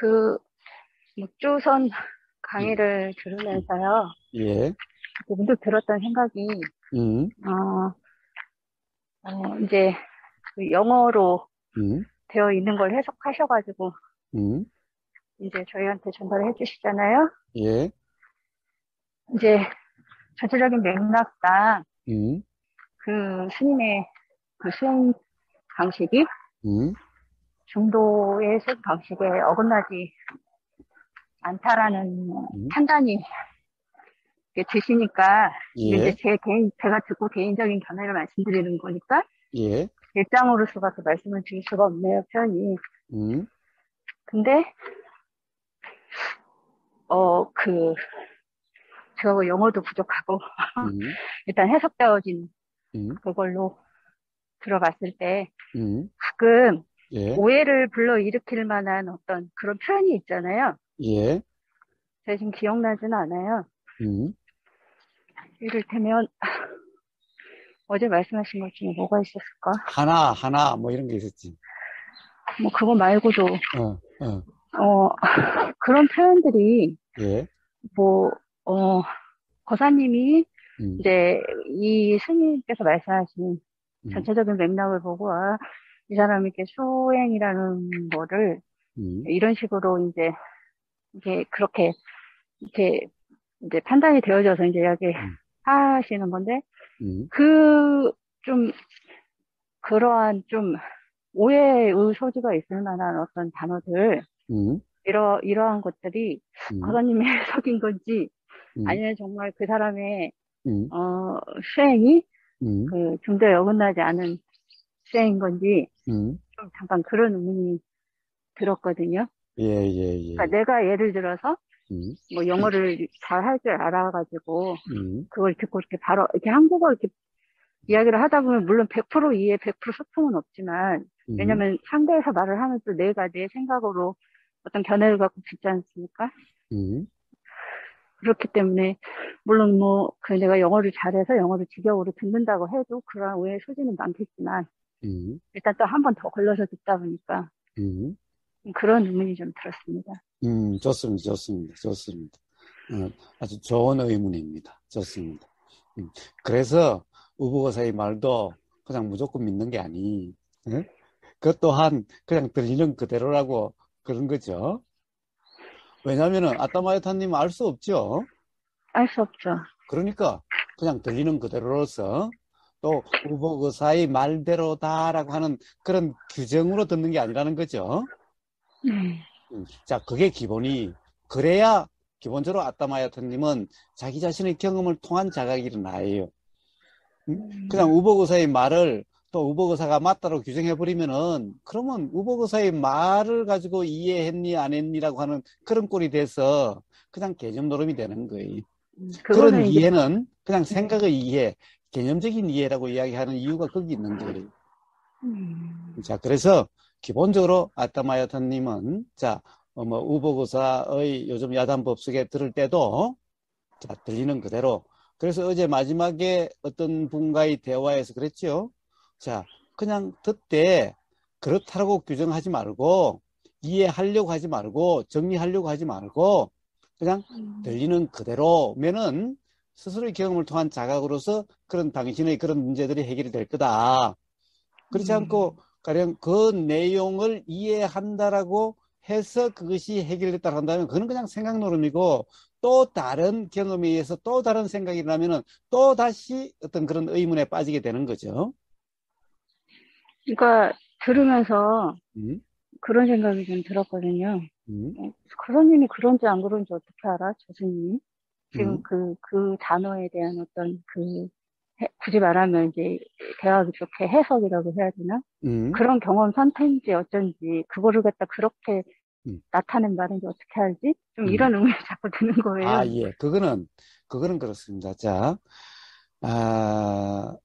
그 묵주선 음, 강의를 들으면서요. 예, 문득 들었던 생각이, 음, 어, 이제 그 영어로 음, 되어 있는 걸 해석하셔가지고, 음, 이제 저희한테 전달을 해주시잖아요. 예, 이제 전체적인 맥락상 음, 그 스님의 그 수행 방식이 음, 중도의 수행 방식에 어긋나지 않다라는 음, 판단이 이렇게 드시니까, 이게 이제 예, 제가 듣고 개인적인 견해를 말씀드리는 거니까, 예, 일장으로서가 그 말씀을 드릴 수가 없네요, 표현이. 음, 근데, 그, 제가 뭐 영어도 부족하고, 음, 일단 해석되어진 음, 그걸로 들어봤을 때, 음, 가끔 예, 오해를 불러일으킬 만한 어떤 그런 표현이 있잖아요. 예, 제가 지금 기억나지는 않아요. 음, 이를테면, 어제 말씀하신 것 중에 뭐가 있었을까? 하나, 뭐 이런 게 있었지. 뭐, 그거 말고도, 어, 어, 어, 그런 표현들이, 예, 뭐, 어, 거사님이 음, 이제 이 스님께서 말씀하신 음, 전체적인 맥락을 보고, 아, 이 사람이 이렇게 수행이라는 거를 음, 이런 식으로 이제, 이게 그렇게, 이렇게 이제 판단이 되어져서 이제 이야기 음, 하시는 건데, 음, 그, 좀, 그러한 좀 오해의 소지가 있을 만한 어떤 단어들, 음, 이러한 것들이 음, 거사님의 해석인 건지, 음, 아니면 정말 그 사람의, 음, 수행이 음, 그 중도에 어긋나지 않은 수행인 건지, 음, 좀 잠깐 그런 의문이 들었거든요. 예, 예, 예, 그러니까 내가 예를 들어서 음, 뭐 영어를 잘 할 줄 알아가지고 음, 그걸 듣고 이렇게 바로 이렇게 한국어 이렇게 이야기를 하다 보면 물론 100% 이해, 100% 소통은 없지만 음, 왜냐면 상대에서 말을 하면 또 내가 내 생각으로 어떤 견해를 갖고 듣지 않습니까? 음, 그렇기 때문에 물론 뭐 그 내가 영어를 잘해서 영어를 직역으로 듣는다고 해도 그런 오해의 소지는 많겠지만 음, 일단 또 한 번 더 걸러서 듣다 보니까 음, 그런 의문이 좀 들었습니다. 좋습니다, 좋습니다, 좋습니다. 아주 좋은 의문입니다. 좋습니다. 음, 그래서 우보고사의 말도 그냥 무조건 믿는 게 아니, 예? 그것 또한 그냥 들리는 그대로라고 그런 거죠. 왜냐하면은 아따마요타님 알 수 없죠. 알 수 없죠. 그러니까 그냥 들리는 그대로로서 또 우보고사의 말대로다라고 하는 그런 규정으로 듣는 게 아니라는 거죠. 네. 자, 그게 기본이, 그래야 기본적으로 아따마야타님은 자기 자신의 경험을 통한 자각이 일어나요. 그냥 우보고사의 말을 또 우보고사가 맞다고 규정해버리면은, 그러면 우보고사의 말을 가지고 이해했니, 안 했니라고 하는 그런 꼴이 돼서 그냥 개념 노름이 되는 거예요. 그런 그거는 이제, 이해는 그냥 네. 생각의 이해, 개념적인 이해라고 이야기하는 이유가 거기 있는 거예요. 음, 자, 그래서 기본적으로 아따마야타님은 자, 뭐 우보고사의 요즘 야단법석에 들을 때도 자, 들리는 그대로. 그래서 어제 마지막에 어떤 분과의 대화에서 그랬죠. 자, 그냥 듣되 그렇다라고 규정하지 말고 이해하려고 하지 말고 정리하려고 하지 말고 그냥 들리는 그대로면은 스스로의 경험을 통한 자각으로서 그런 당신의 그런 문제들이 해결이 될 거다. 그렇지 않고 가령 그 내용을 이해한다라고 해서 그것이 해결됐다 한다면 그건 그냥 생각 노름이고 또 다른 경험에 의해서 또 다른 생각이 나면은 또 다시 어떤 그런 의문에 빠지게 되는 거죠. 그러니까 들으면서 음, 그런 생각이 좀 들었거든요. 음, 그런님이 그런지 안 그런지 어떻게 알아? 교수님이? 지금 음, 그 단어에 대한 어떤 그, 굳이 말하면 이제 대화하기 좋게 해석이라고 해야 되나? 음, 그런 경험 상태인지 어쩐지, 그거를 갖다 그렇게 음, 나타낸 말인지 어떻게 알지? 좀 음. 이런 의문이 자꾸 드는 아, 거예요. 예. 그거는 그렇습니다. 자, 아,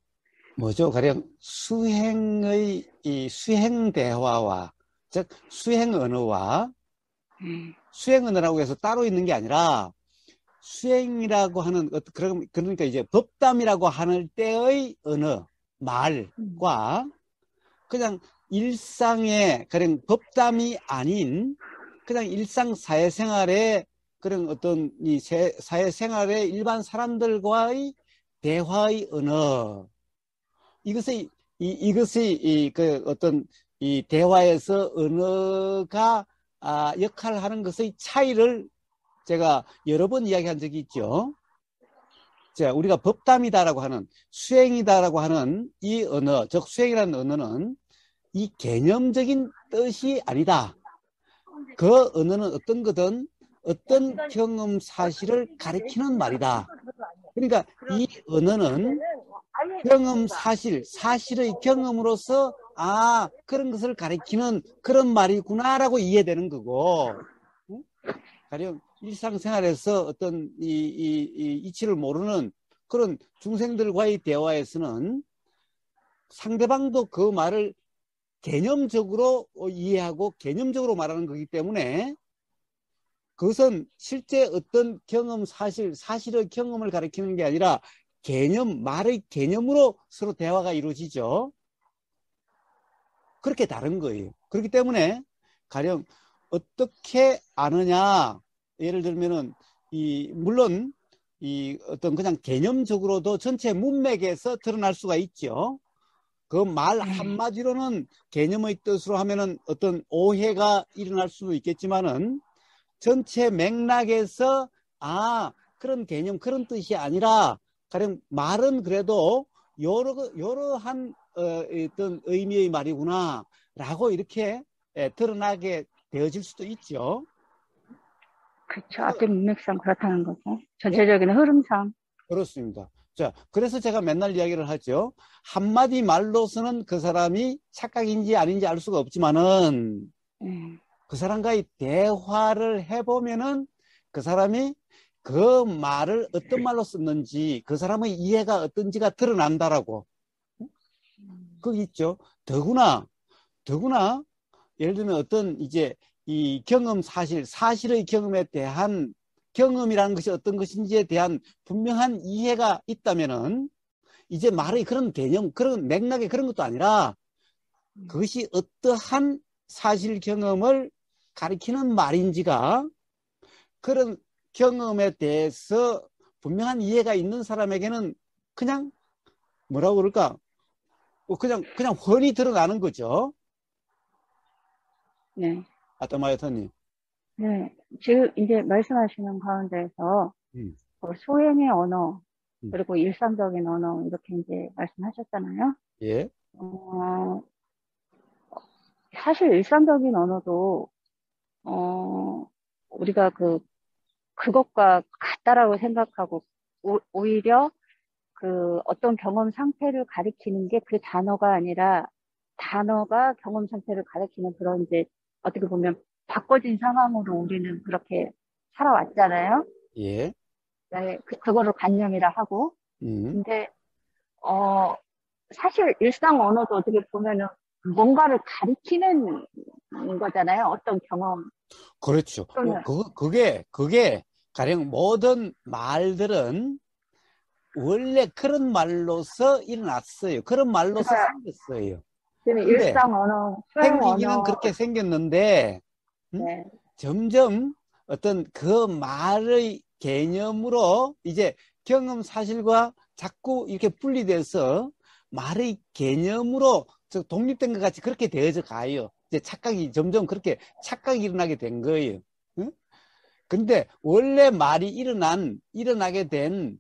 뭐죠? 가령 수행의 이 수행 대화와 즉 수행 언어와 음, 수행 언어라고 해서 따로 있는 게 아니라 수행이라고 하는 그러니까 이제 법담이라고 하는 때의 언어 음, 말과 그냥 일상의 그런 법담이 아닌 그냥 일상 사회생활에 그런 어떤 이 사회생활의 일반 사람들과의 대화의 언어, 이것이 그 어떤 이 대화에서 언어가 역할을 하는 것의 차이를 제가 여러 번 이야기한 적이 있죠. 자, 우리가 법담이다라고 하는, 수행이다라고 하는 이 언어, 즉 수행이라는 언어는 이 개념적인 뜻이 아니다. 그 언어는 어떤 거든 어떤 경험 사실을 가리키는 말이다. 그러니까 이 언어는 경험 사실의 경험으로서 그런 것을 가리키는 그런 말이구나라고 이해되는 거고, 가령 일상생활에서 어떤 이치를 모르는 그런 중생들과의 대화에서는 상대방도 그 말을 개념적으로 이해하고 개념적으로 말하는 거기 때문에 그것은 실제 어떤 경험 사실의 경험을 가리키는 게 아니라 말의 개념으로 서로 대화가 이루어지죠. 그렇게 다른 거예요. 그렇기 때문에 가령 어떻게 아느냐, 예를 들면은 물론 어떤 그냥 개념적으로도 전체 문맥에서 드러날 수가 있죠. 그 말 한마디로는 개념의 뜻으로 하면은 어떤 오해가 일어날 수도 있겠지만은 전체 맥락에서 그런 개념 그런 뜻이 아니라 가령 말은 그래도 여러한 어떤 의미의 말이구나 라고 이렇게 드러나게 되어질 수도 있죠. 그렇죠. 앞뒤 문맥상 그렇다는 거죠. 예? 전체적인 흐름상. 그렇습니다. 자, 그래서 제가 맨날 이야기를 하죠. 한마디 말로서는 그 사람이 착각인지 아닌지 알 수가 없지만은 그 사람과의 대화를 해보면은 그 사람이 그 말을 어떤 말로 썼는지 그 사람의 이해가 어떤지가 드러난다라고. 그게 있죠. 더구나 예를 들면 어떤 이제 이 경험 사실의 경험에 대한 경험이라는 것이 어떤 것인지에 대한 분명한 이해가 있다면은 이제 말의 그런 개념, 그런 맥락의 그런 것도 아니라 그것이 어떠한 사실 경험을 가리키는 말인지가 그런 경험에 대해서 분명한 이해가 있는 사람에게는 그냥 뭐라고 그럴까? 그냥 훤히 드러나는 거죠. 네. 아따마요터님. 네. 지금 이제 말씀하시는 가운데에서 음, 소행의 언어, 음. 그리고 일상적인 언어, 이렇게 이제 말씀하셨잖아요. 예, 어, 사실 일상적인 언어도, 우리가 그것과 같다라고 생각하고, 오히려 그 어떤 경험 상태를 가리키는 게 그 단어가 아니라 단어가 경험 상태를 가리키는 그런 이제 어떻게 보면 바꿔진 상황으로 우리는 그렇게 살아왔잖아요. 예, 네, 그거를 관념이라 하고. 음. 근데, 어, 사실 일상 언어도 어떻게 보면은 뭔가를 가리키는 거잖아요. 어떤 경험 그렇죠. 또는. 그게 가령 모든 말들은 원래 그런 말로서 일어났어요. 그런 말로서 그러니까 생겼어요. 지금 근데 일상 언어, 수행 생기기는 언어. 그렇게 생겼는데 네. 점점 어떤 그 말의 개념으로 이제 경험 사실과 자꾸 이렇게 분리돼서 말의 개념으로 독립된 것 같이 그렇게 되어져 가요. 이제 점점 그렇게 착각이 일어나게 된 거예요. 응? 근데 원래 말이 일어나게 된,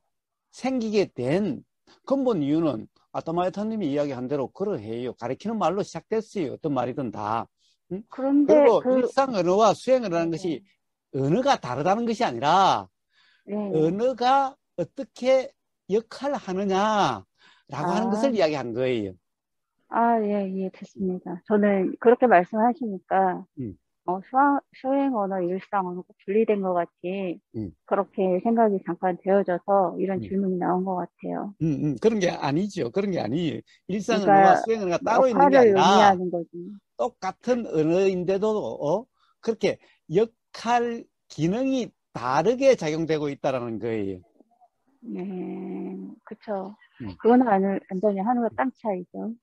생기게 된 근본 이유는 아타마이타님이 이야기한 대로 그러해요. 가리키는 말로 시작됐어요. 어떤 말이든 다. 응? 그런데 그리고 일상 언어와 수행 언어라는 것이 언어가 다르다는 것이 아니라 네. 언어가 어떻게 역할을 하느냐라고 하는 아, 것을 이야기한 거예요. 예, 예, 됐습니다. 저는 그렇게 말씀하시니까, 음, 수행 언어, 일상 언어가 분리된 것 같이, 음, 그렇게 생각이 잠깐 되어져서 이런 음. 질문이 나온 것 같아요. 그런 게 아니죠. 그런 게 아니에요. 일상 언어와 그러니까, 수행 언어가 따로 있는 게 역할을 아니라 의미하는 거지. 똑같은 언어인데도 그렇게 역할 기능이 다르게 작용되고 있다라는 거예요. 네, 그쵸. 음, 그거는 완전히 하늘과 땅 차이죠.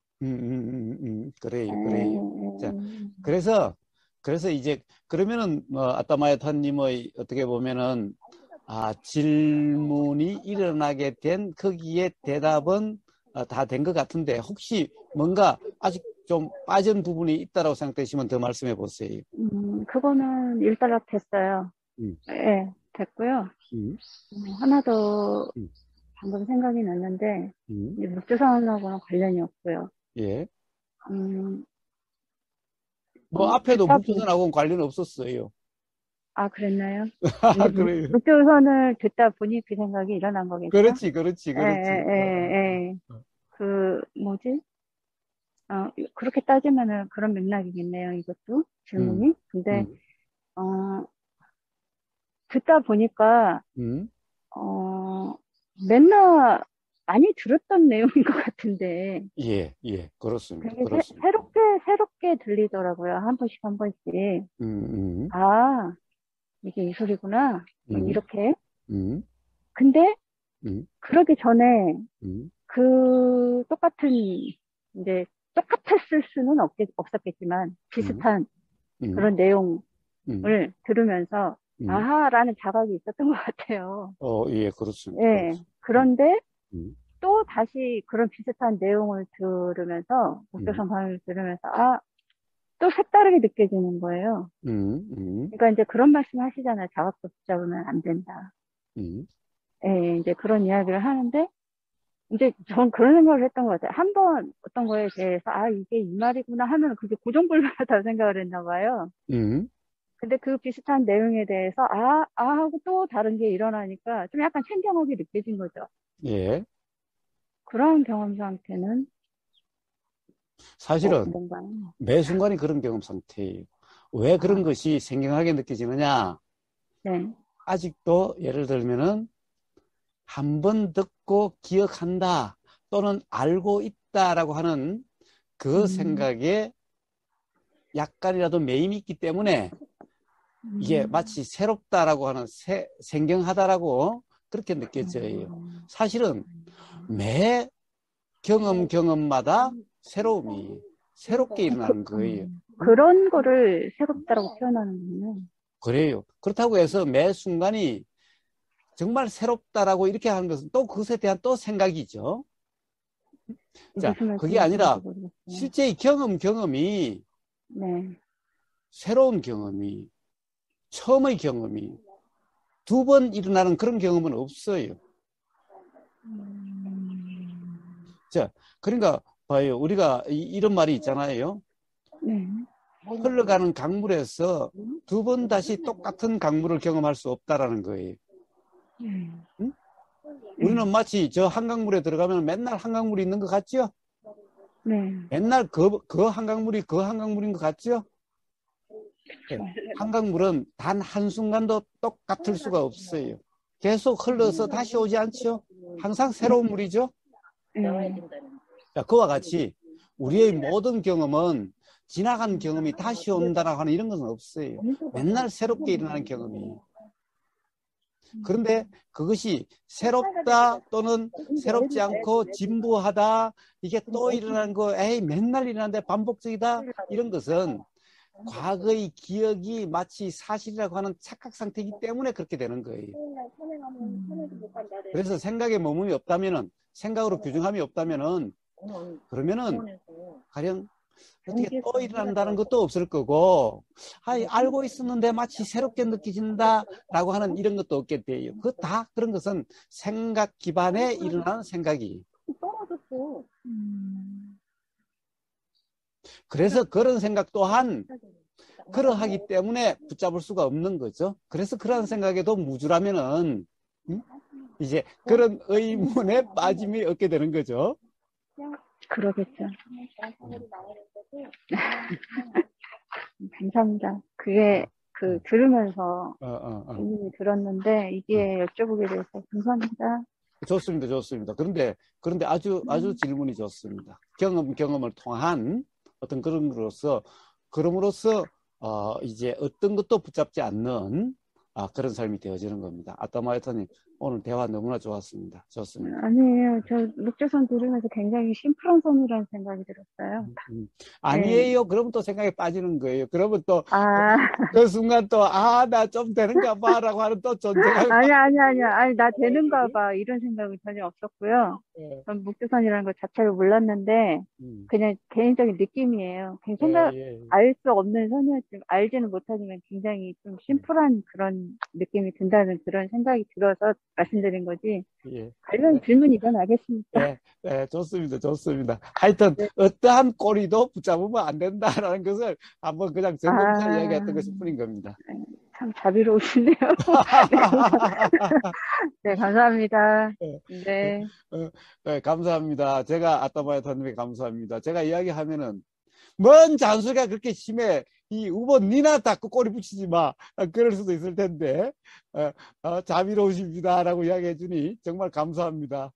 그래요, 그래요. 자, 음, 그래서 그래서 이제 그러면은 아따마야타님의 어떻게 보면은 질문이 일어나게 된 거기에 대답은 다 된 것 같은데 혹시 뭔가 아직 좀 빠진 부분이 있다라고 생각되시면 더 말씀해 보세요. 그거는 일단락 됐어요. 음, 예, 됐고요. 음, 하나 더 음, 방금 생각이 났는데, 음. 이제 묵주사원하고는 관련이 없고요. 예. 음, 뭐 앞에도 듣다 보니, 묵조선하고는 관련 없었어요. 그랬나요? 이제 그래요. 묵주선을 듣다 보니 그 생각이 일어난 거겠죠? 그렇지, 그렇지, 예, 그렇지. 예, 예. 뭐지? 그렇게 따지면은 그런 맥락이겠네요, 이것도. 음, 질문이. 근데, 음, 어, 듣다 보니까, 음. 어, 맨날 많이 들었던 내용인 것 같은데, 예, 예, 그렇습니다. 되게 그렇습니다. 새롭게 들리더라고요. 한 번씩 한 번씩. 음, 아, 이게 이 소리구나. 뭐 음, 이렇게. 음, 근데, 음, 그러기 전에, 음, 이제, 똑같았을 수는 없었겠지만, 음, 비슷한 음, 그런 내용을 음, 들으면서, 음. 아하라는 자각이 있었던 것 같아요. 예, 그렇습니다. 예. 그렇습니다. 그런데, 음, 또 다시 그런 비슷한 내용을 들으면서, 음, 목조선 강의를 들으면서, 또 색다르게 느껴지는 거예요. 음, 그러니까 이제 그런 말씀 하시잖아요. 자각도 붙잡으면 안 된다. 음, 예, 이제 그런 이야기를 하는데, 이제 전 그런 생각을 했던 것 같아요. 한 번 어떤 거에 대해서, 이게 이 말이구나 하면 그게 고정불변하다고 생각을 했나 봐요. 음. 근데 그 비슷한 내용에 대해서, 하고 또 다른 게 일어나니까 좀 약간 생경하게 느껴진 거죠. 예. 그런 경험 상태는 사실은 뭔가요? 매 순간이 그런 경험 상태예요. 왜 그런 아, 것이 생경하게 느껴지느냐? 네. 아직도 예를 들면은 한 번 듣고 기억한다 또는 알고 있다라고 하는 그 음, 생각에 약간이라도 매임이 있기 때문에 이게 음, 마치 새롭다라고 하는 생경하다라고 그렇게 느껴져요. 음, 사실은 매 경험마다 새롭게 일어나는 거예요. 응? 그런 거를 새롭다라고 표현하는군요. 그래요. 그렇다고 해서 매 순간이 정말 새롭다라고 이렇게 하는 것은 또 그것에 대한 또 생각이죠. 자, 무슨 그게 말씀이신지 아니라 모르겠어요. 실제 경험이 네. 새로운 경험이 처음의 경험이 두 번 일어나는 그런 경험은 없어요. 자, 그러니까 봐요. 우리가 이런 말이 있잖아요. 네. 흘러가는 강물에서 두 번 다시 똑같은 강물을 경험할 수 없다라는 거예요. 네. 응? 우리는 네. 마치 저 한강물에 들어가면 맨날 한강물이 있는 것 같죠? 네. 맨날 그 한강물이 그 한강물인 것 같죠? 예. 한강물은 단 한순간도 똑같을 수가 없어요. 계속 흘러서 다시 오지 않죠? 항상 새로운 물이죠? 네. 자, 그와 같이 우리의 모든 경험은 지나간 경험이 다시 온다라고 하는 이런 것은 없어요. 맨날 새롭게 일어나는 경험이. 그런데 그것이 새롭다 또는 새롭지 않고 진부하다, 이게 또 일어나는 거, 맨날 일어나는데 반복적이다, 이런 것은 과거의 기억이 마치 사실이라고 하는 착각 상태이기 때문에 그렇게 되는 거예요. 그래서 생각에 머금이 없다면은, 생각으로 규정함이 없다면은, 그러면은 가령 어떻게 또 일어난다는 것도 없을 거고, 알고 있었는데 마치 새롭게 느껴진다라고 하는 이런 것도 없게 돼요. 그 다 그런 것은 생각 기반에 일어나는 생각이. 그래서 그런 생각 또한 그러하기 때문에 붙잡을 수가 없는 거죠. 그래서 그런 생각에도 무주라면은 이제 그런 의문에 빠짐이 없게 되는 거죠. 그러겠죠. 감사합니다. 그게 어, 들으면서 어, 어, 어. 의문이 들었는데 어. 이게 여쭤보게 돼서 감사합니다. 좋습니다, 좋습니다. 그런데 아주 질문이 좋습니다. 경험을 통한 어떤 그런 거로서, 그럼으로써, 이제 어떤 것도 붙잡지 않는, 그런 삶이 되어지는 겁니다. 아따마이터님, 오늘 대화 너무나 좋았습니다. 좋습니다. 아니에요. 저 목조선 들으면서 굉장히 심플한 선이라는 생각이 들었어요. 네. 아니에요. 그러면 또 생각에 빠지는 거예요. 그러면 또 아, 그 순간 또, 나 좀 되는가 봐라고 하는 또 존재감이 아니야. 아니, 나 되는가 빠져요. 봐. 이런 생각은 전혀 없었고요. 예, 전 목조선이라는 걸 자체를 몰랐는데, 음, 그냥 개인적인 느낌이에요. 그냥 예, 생각, 예, 알 수 없는 선이었지만, 알지는 못하지만 굉장히 좀 심플한 그런 느낌이 든다는 그런 생각이 들어서 말씀드린 거지. 예. 관련 질문 일어나겠습니까? 예, 예, 좋습니다. 좋습니다. 하여튼, 네. 어떠한 꼬리도 붙잡으면 안 된다라는 것을 한번 그냥 점검해서 아, 이야기했던 것일 뿐인 겁니다. 참 자비로우시네요. 네, 네, 감사합니다. 예, 네. 어, 예, 감사합니다. 제가 아따마야타님에 감사합니다. 제가 이야기하면은, 뭔 잔소리가 그렇게 심해. 이 우버 니나 닦고 꼬리 붙이지 마. 그럴 수도 있을 텐데, 자비로우십니다라고 이야기해 주니 정말 감사합니다.